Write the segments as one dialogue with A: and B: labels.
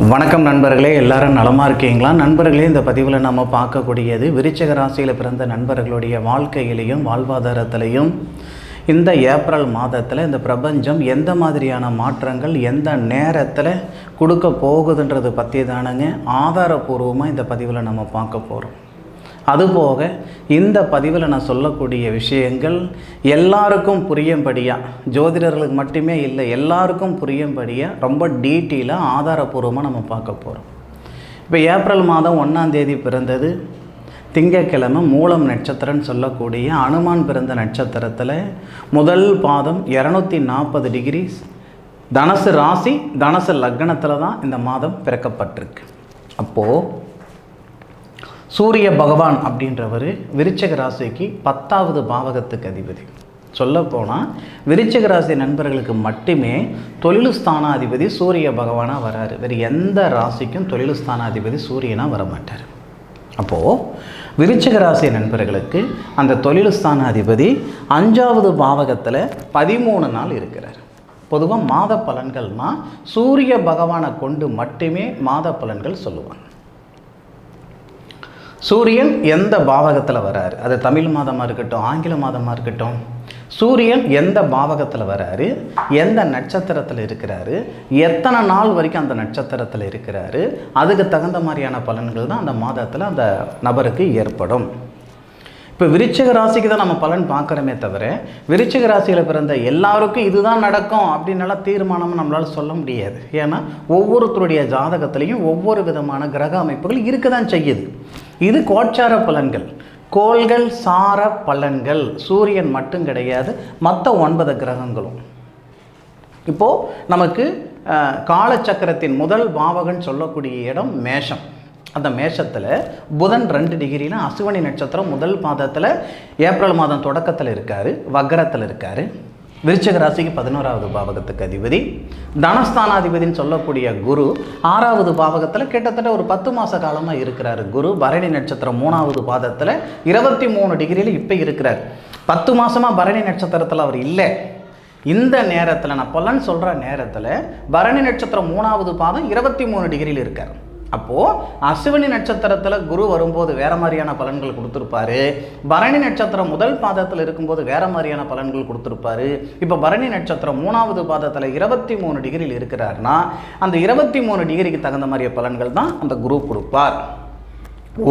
A: வணக்கம் நண்பர்களே, எல்லாரும் நலமாக இருக்கீங்களா? நண்பர்களே, இந்த பதிவில் நம்ம பார்க்கக்கூடியது விருச்சிக ராசியில் பிறந்த நண்பர்களுடைய வாழ்க்கையிலையும் வாழ்வாதாரத்திலையும் இந்த ஏப்ரல் மாதத்தில் இந்த பிரபஞ்சம் எந்த மாதிரியான மாற்றங்கள் எந்த நேரத்தில் கொடுக்க போகுதுன்றது பற்றி தானுங்க ஆதாரபூர்வமாக இந்த பதிவில் நம்ம பார்க்க போகிறோம். அதுபோக இந்த பதிவில் நான் சொல்லக்கூடிய விஷயங்கள் எல்லாருக்கும் புரியும்படியாக, ஜோதிடர்களுக்கு மட்டுமே இல்லை, எல்லாருக்கும் புரியும்படியாக ரொம்ப டீட்டெயிலாக ஆதாரபூர்வமாக நம்ம பார்க்க போகிறோம். இப்போ ஏப்ரல் மாதம் 1ஆம் தேதி பிறந்தது திங்கட்கிழமை மூலம் நட்சத்திரம்னு சொல்லக்கூடிய அனுமான் பிறந்த நட்சத்திரத்தில் முதல் பாதம் 240 டிகிரி தனுசு ராசி தனுசு லக்னத்தில் தான் இந்த மாதம் பிறக்கப்பட்டிருக்கு. அப்போது சூரிய பகவான் அப்படின்றவர் விருச்சிக ராசிக்கு 10வது பாவகத்துக்கு அதிபதி. சொல்லப்போனால் விருச்சிக ராசி நண்பர்களுக்கு மட்டுமே தொழில் ஸ்தானாதிபதி சூரிய பகவானாக வராரு. வேறு எந்த ராசிக்கும் தொழில் ஸ்தானாதிபதி சூரியனாக வரமாட்டார். அப்போது விருச்சிக ராசி நண்பர்களுக்கு அந்த தொழில் ஸ்தானாதிபதி 5வது பாவகத்தில் 13 நாள் இருக்கிறார். பொதுவாக மாத பலன்கள்னால் சூரிய பகவானை கொண்டு மட்டுமே மாத பலன்கள் சொல்லுவாங்க. சூரியன் எந்த பாவகத்தில் வராரு, அது தமிழ் மாதமாக இருக்கட்டும் ஆங்கில மாதமாக இருக்கட்டும், சூரியன் எந்த பாவகத்தில் வராரு, எந்த நட்சத்திரத்தில் இருக்கிறாரு, எத்தனை நாள் வரைக்கும் அந்த நட்சத்திரத்தில் இருக்கிறாரு, அதுக்கு தகுந்த மாதிரியான பலன்கள் தான் அந்த மாதத்தில் அந்த நபருக்கு ஏற்படும். இப்போ விருச்சிக ராசிக்கு தான் நம்ம பலன் பார்க்குறோமே தவிர விருச்சிக ராசியில் பிறந்த எல்லாருக்கும் இதுதான் நடக்கும் அப்படின்னால தீர்மானமும் நம்மளால் சொல்ல முடியாது. ஏன்னா ஒவ்வொருத்தருடைய ஜாதகத்திலையும் ஒவ்வொரு விதமான கிரக அமைப்புகள் இருக்க தான் செய்யுது. இது கோச்சார பலன்கள், கோள்கள் சார பலன்கள். சூரியன் மட்டும் கிடையாது, மற்ற 9 கிரகங்களும். இப்போது நமக்கு காலச்சக்கரத்தின் முதல் பாவகன் சொல்லக்கூடிய இடம் மேஷம். அந்த மேஷத்தில் புதன் 2 டிகிரியில் அசுவனி நட்சத்திரம் முதல் பாதத்தில் ஏப்ரல் மாதம் தொடக்கத்தில் இருக்கார், வக்ரத்தில் இருக்கார். விருச்சிக ராசிக்கு 11வது பாவகத்துக்கு அதிபதி. தனஸ்தானாதிபதினு சொல்லக்கூடிய குரு 6வது பாவகத்தில் கிட்டத்தட்ட ஒரு 10 மாத காலமாக இருக்கிறார். குரு பரணி நட்சத்திரம் 3வது பாதத்தில் 23 டிகிரியில் இப்போ இருக்கிறார். 10 மாதமாக பரணி நட்சத்திரத்தில் அவர் இல்லை. இந்த நேரத்தில் நான் பலன் சொல்கிற நேரத்தில் பரணி நட்சத்திரம் 3வது பாதம் 23 டிகிரியில் இருக்கார். அப்போது அசுவினி நட்சத்திரத்தில் குரு வரும்போது வேறு மாதிரியான பலன்கள் கொடுத்துருப்பாரு, பரணி நட்சத்திரம் முதல் பாதத்தில் இருக்கும்போது வேறு மாதிரியான பலன்கள் கொடுத்துருப்பாரு. இப்போ பரணி நட்சத்திரம் 3வது பாதத்தில் 23 டிகிரியில் இருக்கிறார்னா அந்த 23 டிகிரிக்கு தகுந்த மாதிரிய பலன்கள் தான் அந்த குரு கொடுப்பார்.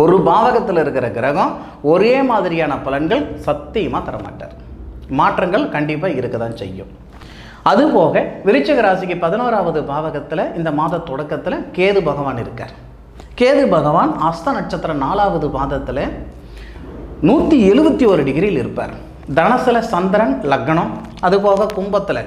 A: ஒரு பாவகத்தில் இருக்கிற கிரகம் ஒரே மாதிரியான பலன்கள் சத்தியமாக தரமாட்டார். மாற்றங்கள் கண்டிப்பாக இருக்க தான் செய்யும். அதுபோக விருச்சிக ராசிக்கு 11வது பாவகத்தில் இந்த மாத தொடக்கத்தில் கேது பகவான் இருக்கார். கேது பகவான் அஸ்த நட்சத்திரம் 4வது பாதத்தில் 171 டிகிரியில் இருப்பார். தனசில் சந்திரன் லக்னம், அதுபோக கும்பத்தில்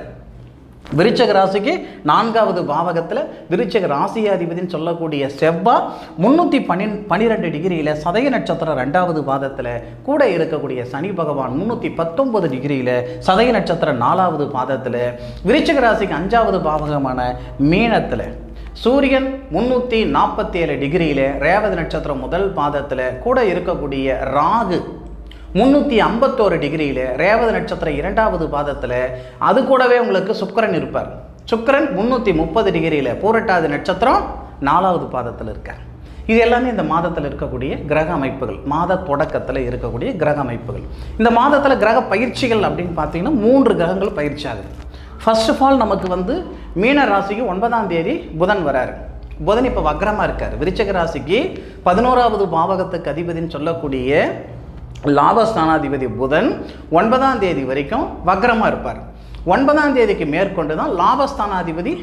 A: விருச்சிக ராசிக்கு 4வது பாவகத்தில் விருச்சிக ராசியாதிபதினு சொல்லக்கூடிய செவ்வாய் 312 டிகிரியில் சதய நட்சத்திரம் 2வது பாதத்தில் கூட இருக்கக்கூடிய சனி பகவான் 319 டிகிரியில் சதய நட்சத்திரம் 4வது பாதத்தில் விருச்சிக ராசிக்கு 5வது பாவகமான மீனத்தில் சூரியன் 347 டிகிரியில் ரேவதி நட்சத்திரம் முதல் பாதத்தில் கூட இருக்கக்கூடிய ராகு 351 டிகிரியில் ரேவதி நட்சத்திரம் 2வது பாதத்தில் அது கூடவே உங்களுக்கு சுக்கிரன் இருப்பார். சுக்கிரன் 330 டிகிரியில் பூரட்டாதி நட்சத்திரம் 4வது பாதத்தில் இருக்கார். இது எல்லாமே இந்த மாதத்தில் இருக்கக்கூடிய கிரக அமைப்புகள், மாத தொடக்கத்தில் இருக்கக்கூடிய கிரக அமைப்புகள். இந்த மாதத்தில் கிரக பயிற்சிகள் அப்படின்னு பார்த்தீங்கன்னா 3 கிரகங்கள் பயிற்சி ஆகுது. ஃபர்ஸ்ட் ஆஃப் ஆல் நமக்கு மீன ராசிக்கு 9ஆம் தேதி புதன் வராரு. புதன் இப்போ வக்ரமாக இருக்கார். விருச்சிக ராசிக்கு 11வது பாவகத்துக்கு அதிபதினு சொல்லக்கூடிய லாபஸ்தானாதிபதி புதன் 9ஆம் தேதி வரைக்கும் வக்ரமாக இருப்பார். 9ஆம் தேதிக்கு மேற்கொண்டு தான் லாபஸ்தானாதிபதி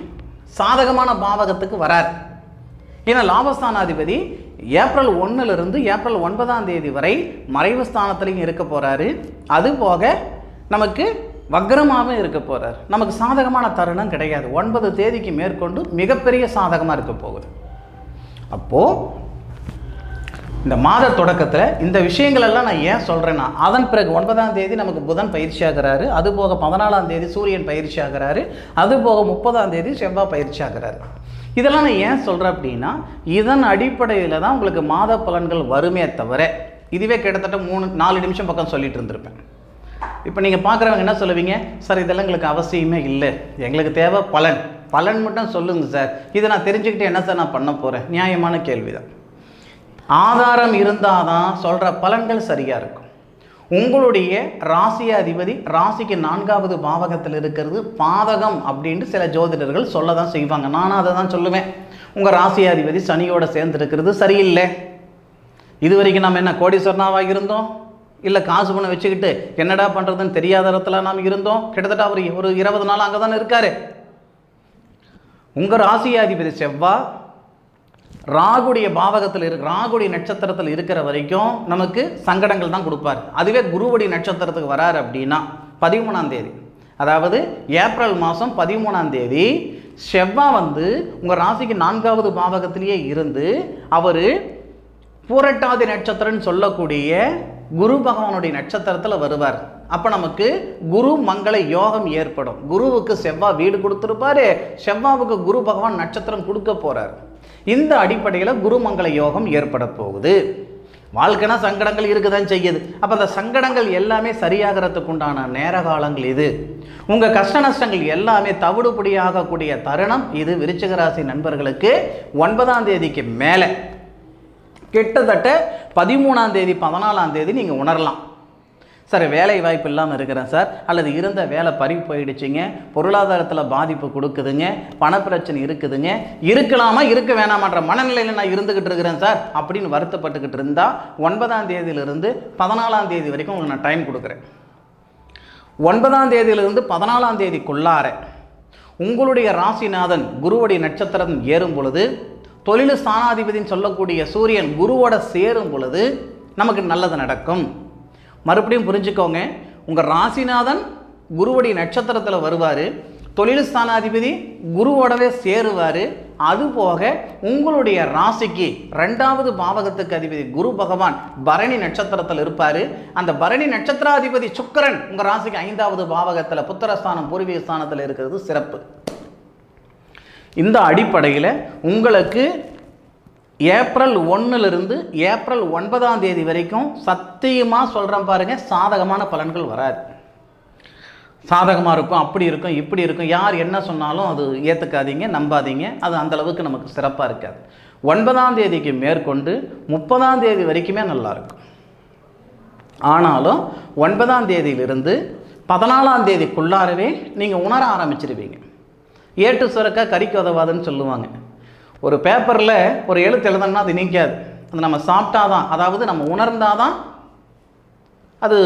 A: சாதகமான பாவகத்துக்கு வரார். ஏன்னா லாபஸ்தானாதிபதி ஏப்ரல் 1லிருந்து ஏப்ரல் 9ஆம் தேதி வரை மறைவு ஸ்தானத்திலையும் இருக்க போகிறாரு. அதுபோக நமக்கு வக்ரமாகவும் இருக்க போகிறார். நமக்கு சாதகமான தருணம் கிடையாது. 9 தேதிக்கு மேற்கொண்டு மிகப்பெரிய சாதகமாக இருக்க போகுது. அப்போது இந்த மாத தொடக்கத்தில் இந்த விஷயங்கள் எல்லாம் நான் ஏன் சொல்கிறேன்னா, அதன் பிறகு 9ஆம் தேதி நமக்கு புதன் பயிற்சி ஆகிறாரு, அதுபோக 14ஆம் தேதி சூரியன் பயிற்சி ஆகிறாரு, அதுபோக 30ஆம் தேதி செவ்வாய் பயிற்சி ஆகிறாரு. இதெல்லாம் நான் ஏன் சொல்கிறேன் அப்படின்னா, இதன் அடிப்படையில் தான் உங்களுக்கு மாத பலன்கள் வருமே தவிர, இதுவே கிட்டத்தட்ட 3-4 நிமிஷம் பக்கம் சொல்லிட்டு இருந்திருப்பேன். இப்போ நீங்கள் பார்க்குறவங்க என்ன சொல்லுவீங்க, சார் இதெல்லாம் எங்களுக்கு அவசியமே இல்லை, எங்களுக்கு தேவை பலன். பலன் மட்டும் சொல்லுங்க சார், இதை நான் தெரிஞ்சுக்கிட்டு என்ன சார் நான் பண்ண போகிறேன்? நியாயமான கேள்வி தான். ஆதாரம் இருந்தால் தான் சொல்கிற பலன்கள் சரியாக இருக்கும். உங்களுடைய ராசியாதிபதி ராசிக்கு 4வது பாவகத்தில் இருக்கிறது பாதகம் அப்படின்ட்டு சில ஜோதிடர்கள் சொல்ல தான் செய்வாங்க. நானும் அதை தான் சொல்லுவேன். உங்கள் ராசியாதிபதி சனியோட சேர்ந்து இருக்கிறது சரியில்லை. இது வரைக்கும் நம்ம என்ன கோடீஸ்வரனாவாக இருந்தோம்? இல்லை காசு பணம் வச்சுக்கிட்டு என்னடா பண்ணுறதுன்னு தெரியாத இடத்துல நாம் இருந்தோம். கிட்டத்தட்ட அவர் ஒரு 20 நாள் அங்கே தானே இருக்கார். உங்கள் ராசியாதிபதி செவ்வாய் ராகுடைய பாவகத்தில் ராகுடைய நட்சத்திரத்தில் இருக்கிற வரைக்கும் நமக்கு சங்கடங்கள் தான் கொடுப்பார். அதுவே குருவுடைய நட்சத்திரத்துக்கு வராரு அப்படின்னா 13ஆம் தேதி, அதாவது ஏப்ரல் மாதம் 13ஆம் தேதி செவ்வாய் உங்கள் ராசிக்கு 4வது பாவகத்திலேயே இருந்து அவர் பூரட்டாதி நட்சத்திரம்னு சொல்லக்கூடிய குரு பகவானுடைய நட்சத்திரத்தில் வருவார். அப்போ நமக்கு குரு மங்கள யோகம் ஏற்படும். குருவுக்கு செவ்வாய் வீடு கொடுத்துருப்பாரு, செவ்வாவுக்கு குரு பகவான் நட்சத்திரம் கொடுக்க போகிறார். இந்த அடிப்படையில் குருமங்கள யோகம் ஏற்பட போகுது. வாழ்க்கைனா சங்கடங்கள் இருக்குதான் செய்யுது. அப்போ அந்த சங்கடங்கள் எல்லாமே சரியாகிறதுக்கு உண்டான நேர காலங்கள் இது. உங்கள் கஷ்ட நஷ்டங்கள் எல்லாமே தவிடுபடி ஆகக்கூடிய தருணம் இது. விருச்சிக ராசி நண்பர்களுக்கு 9ஆம் தேதிக்கு மேலே கிட்டத்தட்ட 13ஆம் தேதி 14ஆம் தேதி நீங்கள் உணரலாம். சார் வேலை வாய்ப்பு இல்லாமல் இருக்கிறேன் சார், அல்லது இருந்த வேலை பறி போயிடுச்சுங்க, பொருளாதாரத்தில் பாதிப்பு கொடுக்குதுங்க, பணப்பிரச்சனை இருக்குதுங்க, இருக்கலாமா இருக்க வேணாமான்ற மனநிலையில் நான் இருந்துக்கிட்டு இருக்கிறேன் சார் அப்படின்னு வருத்தப்பட்டுக்கிட்டு இருந்தால் 9ஆம் தேதியிலிருந்து 14ஆம் தேதி வரைக்கும் உங்களுக்கு நான் டைம் கொடுக்குறேன். 9ஆம் தேதியிலிருந்து 14ஆம் தேதிக்குள்ளார உங்களுடைய ராசிநாதன் குருவுடைய நட்சத்திரம் ஏறும் பொழுது, தொழில் ஸ்தானாதிபதினு சொல்லக்கூடிய சூரியன் குருவோட சேரும் பொழுது நமக்கு நல்லது நடக்கும். மறுபடியும் புரிஞ்சுக்கோங்க, உங்கள் ராசிநாதன் குருவுடைய நட்சத்திரத்தில் வருவார், தொழில் ஸ்தானாதிபதி குருவோடவே சேருவார். அதுபோக உங்களுடைய ராசிக்கு 2வது பாவகத்துக்கு அதிபதி குரு பகவான் பரணி நட்சத்திரத்தில் இருப்பார். அந்த பரணி நட்சத்திராதிபதி சுக்கிரன் உங்கள் ராசிக்கு 5வது பாவகத்தில் புத்திரஸ்தானம் பூர்வீக ஸ்தானத்தில் இருக்கிறது சிறப்பு. இந்த அடிப்படையில் உங்களுக்கு ஏப்ரல் 1லிருந்து ஏப்ரல் 9ஆம் தேதி வரைக்கும் சத்தியமாக சொல்கிறேன் பாருங்கள், சாதகமான பலன்கள் வராது. சாதகமாக இருக்கும், அப்படி இருக்கும், இப்படி இருக்கும், யார் என்ன சொன்னாலும் அது ஏற்றுக்காதீங்க, நம்பாதீங்க. அது அந்தளவுக்கு நமக்கு சிறப்பாக இருக்காது. 9ஆம் தேதிக்கு மேற்கொண்டு 30ஆம் தேதி வரைக்குமே நல்லாயிருக்கும். ஆனாலும் 9ஆம் தேதியிலிருந்து 14ஆம் தேதிக்குள்ளாரவே நீங்கள் உணர ஆரம்பிச்சிருவீங்க. ஏட்டு சுரக்கா கறிக்கு உதவாதுன்னு சொல்லுவாங்க. ஒரு பேப்பரில் ஒரு எழுத்து எழுதணும்னா அது நீக்காது, அது நம்ம சாப்பிட்டாதான், அதாவது நம்ம உணர்ந்தாதான் அது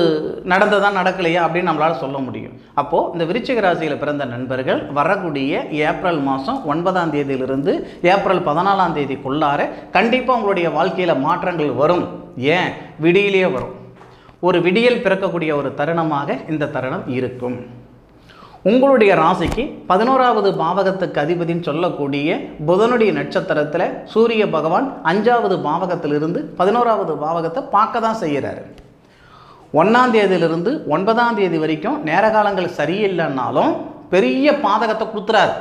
A: நடந்ததா நடக்கலையா அப்படின்னு நம்மளால் சொல்ல முடியும். அப்போது இந்த விருச்சிக ராசியில் பிறந்த நண்பர்கள் வரக்கூடிய ஏப்ரல் மாதம் 9ஆம் தேதியிலிருந்து ஏப்ரல் 14ஆம் தேதிக்குள்ளார கண்டிப்பாக உங்களுடைய வாழ்க்கையில் மாற்றங்கள் வரும். ஏன் விடியிலேயே வரும். ஒரு விடியல் பிறக்கக்கூடிய ஒரு தருணமாக இந்த தருணம் இருக்கும். உங்களுடைய ராசிக்கு 11வது பாவகத்துக்கு அதிபதினு சொல்லக்கூடிய புதனுடைய நட்சத்திரத்தில் சூரிய பகவான் 5வது பாவகத்திலிருந்து 11வது பாவகத்தை பார்க்க தான் செய்கிறாரு. 1ஆம் தேதியிலிருந்து 9ஆம் தேதி வரைக்கும் நேர காலங்கள் சரியில்லைன்னாலும் பெரிய பாதகத்தை கொடுத்துறாரு.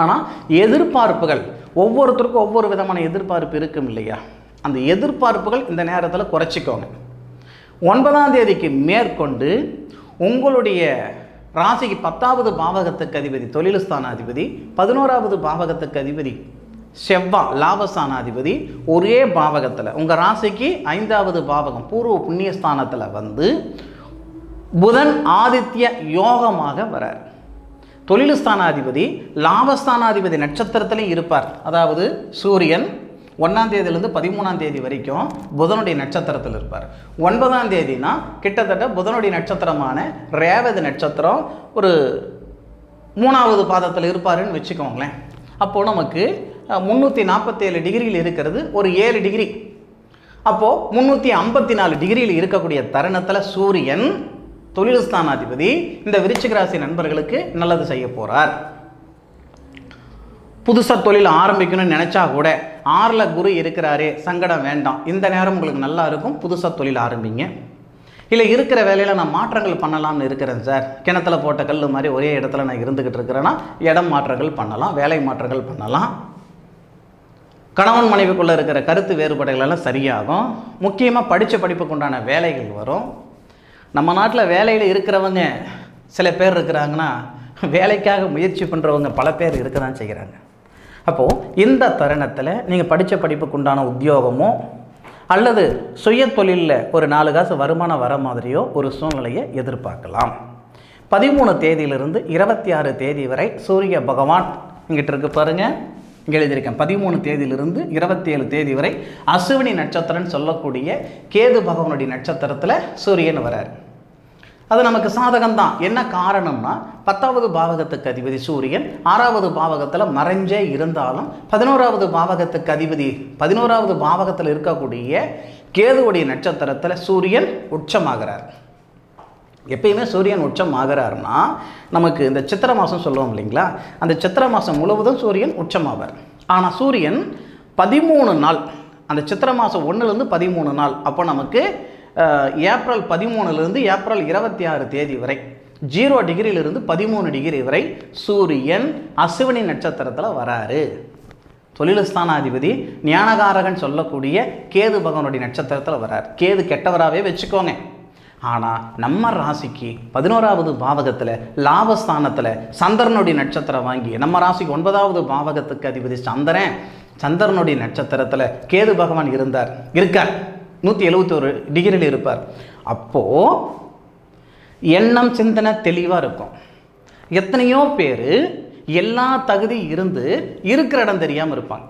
A: ஆனால் எதிர்பார்ப்புகள் ஒவ்வொருத்தருக்கும் ஒவ்வொரு விதமான எதிர்பார்ப்பு இருக்கும் இல்லையா, அந்த எதிர்பார்ப்புகள் இந்த நேரத்தில் குறைச்சிக்கோங்க. 9ஆம் தேதிக்கு மேற்கொண்டு உங்களுடைய ராசிக்கு 10வது பாவகத்துக்கு அதிபதி தொழில் ஸ்தானாதிபதி, 11வது பாவகத்துக்கு அதிபதி செவ்வாய் லாபஸ்தானாதிபதி ஒரே பாவகத்தில் உங்கள் ராசிக்கு 5வது பாவகம் பூர்வ புண்ணியஸ்தானத்தில் புதன் ஆதித்ய யோகமாக வரார். தொழில் ஸ்தானாதிபதி லாபஸ்தானாதிபதி நட்சத்திரத்திலையும் இருப்பார். அதாவது சூரியன் 1ஆம் தேதியிலிருந்து 13ஆம் தேதி வரைக்கும் புதனுடைய நட்சத்திரத்தில் இருப்பார். 9ஆம் தேதினா கிட்டத்தட்ட புதனுடைய நட்சத்திரமான ரேவதி நட்சத்திரம் ஒரு 3வது பாதத்தில் இருப்பாருன்னு வச்சுக்கோங்களேன். அப்போது நமக்கு 347 டிகிரியில் இருக்கிறது ஒரு 7 டிகிரி. அப்போது 354 டிகிரியில் இருக்கக்கூடிய தருணத்தில் சூரியன் தொழில் ஸ்தானாதிபதி இந்த விருச்சிக ராசி நண்பர்களுக்கு நல்லது செய்ய போகிறார். புதுசாக தொழில் ஆரம்பிக்கணும்னு நினச்சா கூட 6ல் குரு இருக்கிறாரே, சங்கடம் வேண்டாம். இந்த நேரம் உங்களுக்கு நல்லா இருக்கும், புதுசாக தொழில் ஆரம்பிங்க. இல்லை இருக்கிற வேலையில் நான் மாற்றங்கள் பண்ணலாம்னு இருக்கிறேன் சார், கிணத்துல போட்ட கல் மாதிரி ஒரே இடத்துல நான் இருந்துக்கிட்டு இருக்கிறேன்னா இடம் மாற்றங்கள் பண்ணலாம், வேலை மாற்றங்கள் பண்ணலாம். கணவன் மனைவிக்குள்ளே இருக்கிற கருத்து வேறுபாடுகளெல்லாம் சரியாகும். முக்கியமாக படித்த படிப்புக்கு உண்டான வேலைகள் வரும். நம்ம நாட்டில் வேலையில் இருக்கிறவங்க சில பேர் இருக்கிறாங்கன்னா வேலைக்காக முயற்சி பண்ணுறவங்க பல பேர் இருக்க தான் செய்கிறாங்க. அப்போது இந்த தருணத்தில் நீங்கள் படித்த படிப்புக்கு உண்டான உத்தியோகமோ அல்லது சுய தொழிலில் ஒரு 4 காசு வருமானம் வர மாதிரியோ ஒரு சூழ்நிலையை எதிர்பார்க்கலாம். 13 தேதியிலிருந்து 26 தேதி வரை சூரிய பகவான் இங்கிட்ட இருக்கு பாருங்கள், இங்கே எழுதியிருக்கேன். 13 தேதியிலிருந்து 27 தேதி வரை அசுவினி நட்சத்திரம்னு சொல்லக்கூடிய கேது பகவானுடைய நட்சத்திரத்தில் சூரியன் வரார். அது நமக்கு சாதகம்தான். என்ன காரணம்னா 10வது பாவகத்துக்கு அதிபதி சூரியன் 6வது பாவகத்தில் மறைஞ்சே இருந்தாலும் 11வது பாவகத்துக்கு அதிபதி 11வது பாவகத்தில் இருக்கக்கூடிய கேதுவுடைய நட்சத்திரத்தில் சூரியன் உச்சமாகிறார். எப்பயுமே சூரியன் உச்சம் ஆகிறார்னா நமக்கு இந்த சித்திரை மாதம் சொல்லுவோம் இல்லைங்களா, அந்த சித்திரை மாதம் முழுவதும் சூரியன் உச்சமாவார். ஆனால் சூரியன் 13 நாள், அந்த சித்திரை மாதம் 1லேருந்து 13 நாள், அப்போ நமக்கு ஏப்ரல் 13லேருந்து ஏப்ரல் 26 தேதி வரை 0 டிகிரியிலிருந்து 13 டிகிரி வரை சூரியன் அசுவினி நட்சத்திரத்தில் வராரு. தொழில் ஸ்தானாதிபதி ஞானகாரகன் சொல்லக்கூடிய கேது பகவானுடைய நட்சத்திரத்தில் வரார். கேது கெட்டவராகவே வச்சுக்கோங்க. ஆனால் நம்ம ராசிக்கு 11வது பாவகத்தில் லாபஸ்தானத்தில் சந்திரனுடைய நட்சத்திரம் வாங்கி நம்ம ராசிக்கு 9வது பாவகத்துக்கு அதிபதி சந்திரனுடைய நட்சத்திரத்தில் கேது பகவான் இருக்கார். 171 டிகிரியில் இருப்பார். அப்போது எண்ணம் சிந்தனை தெளிவாக இருக்கும். எத்தனையோ பேர் எல்லா தகுதி இருந்து இருக்கிற இடம் தெரியாமல் இருப்பாங்க.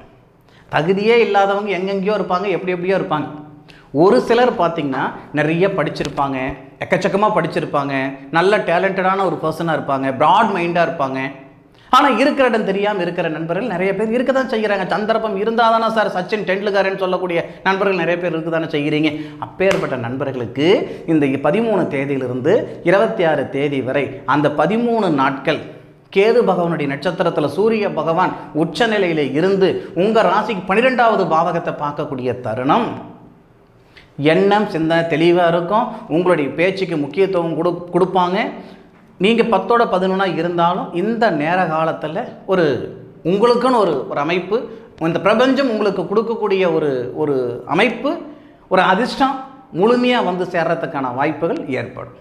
A: தகுதியே இல்லாதவங்க எங்கெங்கேயோ இருப்பாங்க, எப்படியோ இருப்பாங்க. ஒரு சிலர் பார்த்திங்கன்னா நிறைய படிச்சிருப்பாங்க, எக்கச்சக்கமாக படிச்சிருப்பாங்க, நல்ல டேலண்டடான ஒரு பர்சனாக இருப்பாங்க, ப்ராட் மைண்டாக இருப்பாங்க. ஆனால் இருக்கிற இடம் தெரியாமல் இருக்கிற நண்பர்கள் நிறைய பேர் இருக்க தான் செய்கிறாங்க. சந்தர்ப்பம் இருந்தால் தானே சார் சச்சின் டெண்டுல்கர்னு சொல்லக்கூடிய நண்பர்கள் நிறைய பேர் இருக்க தானே செய்கிறீங்க. அப்பேற்பட்ட நண்பர்களுக்கு இந்த 13 தேதியிலிருந்து 26 தேதி வரை அந்த 13 நாட்கள் கேது பகவானுடைய நட்சத்திரத்தில் சூரிய பகவான் உச்ச நிலையில் இருந்து உங்கள் ராசிக்கு 12வது பாவகத்தை பார்க்கக்கூடிய தருணம். எண்ணம் சிந்தனை தெளிவாக இருக்கும். உங்களுடைய பேச்சுக்கு முக்கியத்துவம் கொடுப்பாங்க. நீங்கள் 10ஓட 11 இருந்தாலும் இந்த நேர காலத்தில் உங்களுக்குன்னு ஒரு அமைப்பு, இந்த பிரபஞ்சம் உங்களுக்கு கொடுக்கக்கூடிய ஒரு அமைப்பு, ஒரு அதிர்ஷ்டம் முழுமையாக வந்து சேர்றதுக்கான வாய்ப்புகள் ஏற்படும்.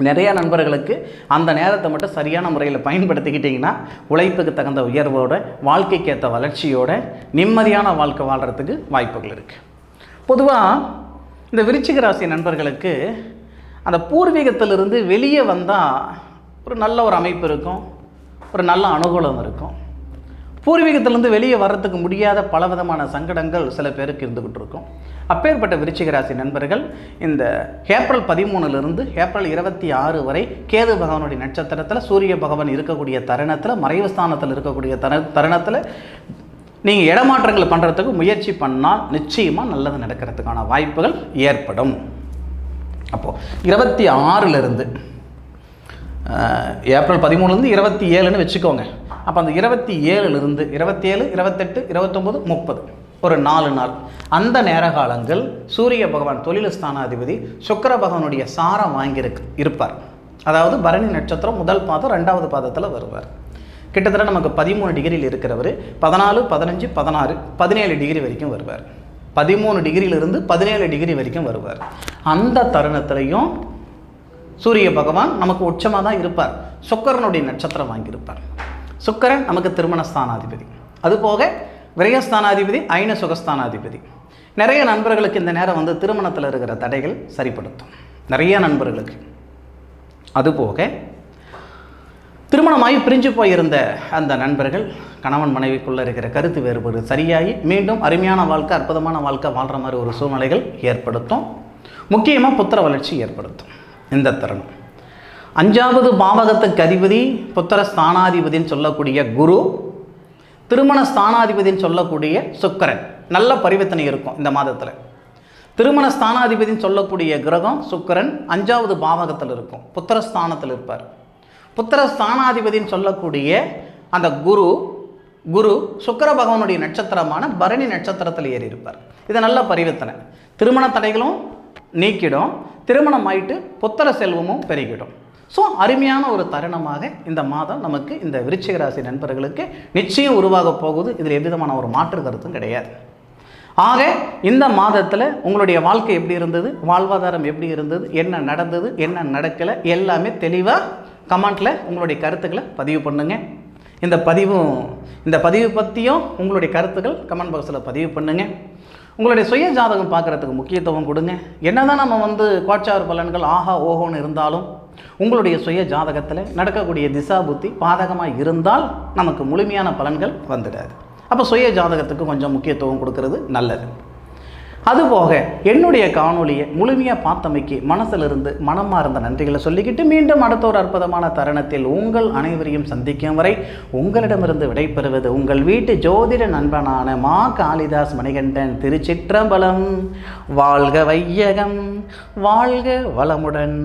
A: நிறையா நண்பர்களுக்கு அந்த நேரத்தை மட்டும் சரியான முறையில் பயன்படுத்திக்கிட்டிங்கன்னா உழைப்புக்கு தகுந்த உயர்வோட, வாழ்க்கைக்கு ஏற்ற வளர்ச்சியோட நிம்மதியான வாழ்க்கை வாழ்கிறதுக்கு வாய்ப்புகள் இருக்குது. பொதுவாக இந்த விருச்சிக ராசி நண்பர்களுக்கு அந்த பூர்வீகத்திலிருந்து வெளியே வந்தால் ஒரு நல்ல ஒரு அமைப்பு இருக்கும், ஒரு நல்ல அனுகூலம் இருக்கும். பூர்வீகத்திலேருந்து வெளியே வர்றதுக்கு முடியாத பலவிதமான சங்கடங்கள் சில பேருக்கு இருந்துக்கிட்டு இருக்கும். அப்பேற்பட்ட விருச்சிக ராசி நண்பர்கள் இந்த ஏப்ரல் 13லிருந்து ஏப்ரல் 26 வரை கேது பகவானுடைய நட்சத்திரத்தில் சூரிய பகவான் இருக்கக்கூடிய தருணத்தில், மறைவு ஸ்தானத்தில் இருக்கக்கூடிய தருணத்தில் நீங்கள் இடமாற்றங்கள் பண்ணுறதுக்கு முயற்சி பண்ணால் நிச்சயமாக நல்லது நடக்கிறதுக்கான வாய்ப்புகள் ஏற்படும். அப்போது 26லிருந்து ஏப்ரல் 13லேருந்து 27ன்னு வச்சுக்கோங்க. அப்போ அந்த 27லிருந்து 27, 28, 29, 30 ஒரு 4 நாள் அந்த நேர காலங்கள் சூரிய பகவான் தொழில் ஸ்தானாதிபதி சுக்கிர பகவானுடைய சாரம் இருப்பார். அதாவது பரணி நட்சத்திரம் முதல் பாதம் 2வது பாதத்தில் வருவார். கிட்டத்தட்ட நமக்கு 13 டிகிரியில் இருக்கிறவர் 14, 15, 16, 17 டிகிரி வரைக்கும் வருவார். 13 டிகிரியிலிருந்து 17 டிகிரி வரைக்கும் வருவார். அந்த தருணத்திலையும் சூரிய பகவான் நமக்கு உச்சமாக தான் இருப்பார். சுக்கிரனுடைய நட்சத்திரம் வாங்கியிருப்பார். சுக்கிரன் நமக்கு திருமண ஸ்தானாதிபதி, அதுபோக விரயஸ்தானாதிபதி, ஐன சுகஸ்தானாதிபதி. நிறைய நண்பர்களுக்கு இந்த நேரம் வந்து திருமணத்தில் இருக்கிற தடைகள் சரிப்படுத்தும். நிறைய நண்பர்களுக்கு. அதுபோக திருமணமாகி பிரிஞ்சு போயிருந்த அந்த நண்பர்கள் கணவன் மனைவிக்குள்ளே இருக்கிற கருத்து வேறுபாடு சரியாகி மீண்டும் அருமையான வாழ்க்கை, அற்புதமான வாழ்க்கை வாழ்கிற மாதிரி ஒரு சூழ்நிலைகள் ஏற்படுத்தும். முக்கியமாக புத்திர வளர்ச்சி ஏற்படுத்தும். இந்த தருணம் 5வது பாவகத்துக்கு அதிபதி புத்திர ஸ்தானாதிபதின்னு சொல்லக்கூடிய குரு, திருமண ஸ்தானாதிபதின்னு சொல்லக்கூடிய சுக்கிரன் நல்ல பரிவர்த்தனை இருக்கும் இந்த மாதத்தில். திருமண ஸ்தானாதிபதின்னு சொல்லக்கூடிய கிரகம் சுக்கிரன் 5வது பாவகத்தில் இருக்கும், புத்திரஸ்தானத்தில் இருப்பார். புத்திர ஸ்தானாதிபதின்னு சொல்லக்கூடிய அந்த குரு சுக்கிர பகவானுடைய நட்சத்திரமான பரணி நட்சத்திரத்தில் ஏறி இருப்பார். இது நல்ல பரிவர்த்தனை. திருமண தடைகளும் நீக்கிடும், திருமணம் ஆயிட்டு புத்திர செல்வமும் பெருகிடும். ஸோ அருமையான ஒரு தருணமாக இந்த மாதம் நமக்கு இந்த விருச்சிக ராசி நண்பர்களுக்கு நிச்சயம் உருவாக போகுது. இதில் எவ்விதமான ஒரு மாற்று கருத்தும் கிடையாது. ஆக இந்த மாதத்தில் உங்களுடைய வாழ்க்கை எப்படி இருந்தது, வாழ்வாதாரம் எப்படி இருந்தது, என்ன நடந்தது, என்ன நடக்கலை, எல்லாமே தெளிவாக கமெண்ட்டில் உங்களுடைய கருத்துக்களை பதிவு பண்ணுங்கள். இந்த பதிவு பற்றியும் உங்களுடைய கருத்துக்கள் கமெண்ட் பாக்ஸில் பதிவு பண்ணுங்கள். உங்களுடைய சுய ஜாதகம் பார்க்குறதுக்கு முக்கியத்துவம் கொடுங்க. என்ன தான் நம்ம கோச்சார் பலன்கள் ஆஹா ஓஹோன்னு இருந்தாலும் உங்களுடைய சுய ஜாதகத்தில் நடக்கக்கூடிய திசா புத்தி பாதகமாக இருந்தால் நமக்கு முழுமையான பலன்கள் வந்துடாது. அப்போ சுய ஜாதகத்துக்கு கொஞ்சம் முக்கியத்துவம் கொடுக்கறது நல்லது. அதுபோக என்னுடைய காணொலியை முழுமையாக பார்த்தமைக்கு மனசிலிருந்து மனமார்ந்த நன்றிகளை சொல்லிக்கிட்டு மீண்டும் அடுத்த ஒரு அற்புதமான தருணத்தில் உங்கள் அனைவரையும் சந்திக்கும் வரை உங்களிடமிருந்து விடைபெறுவது உங்கள் வீட்டு ஜோதிட நண்பனான மா காளிதாஸ் மணிகண்டன். திருச்சிற்றம்பலம். வாழ்க வையகம், வாழ்க வளமுடன்.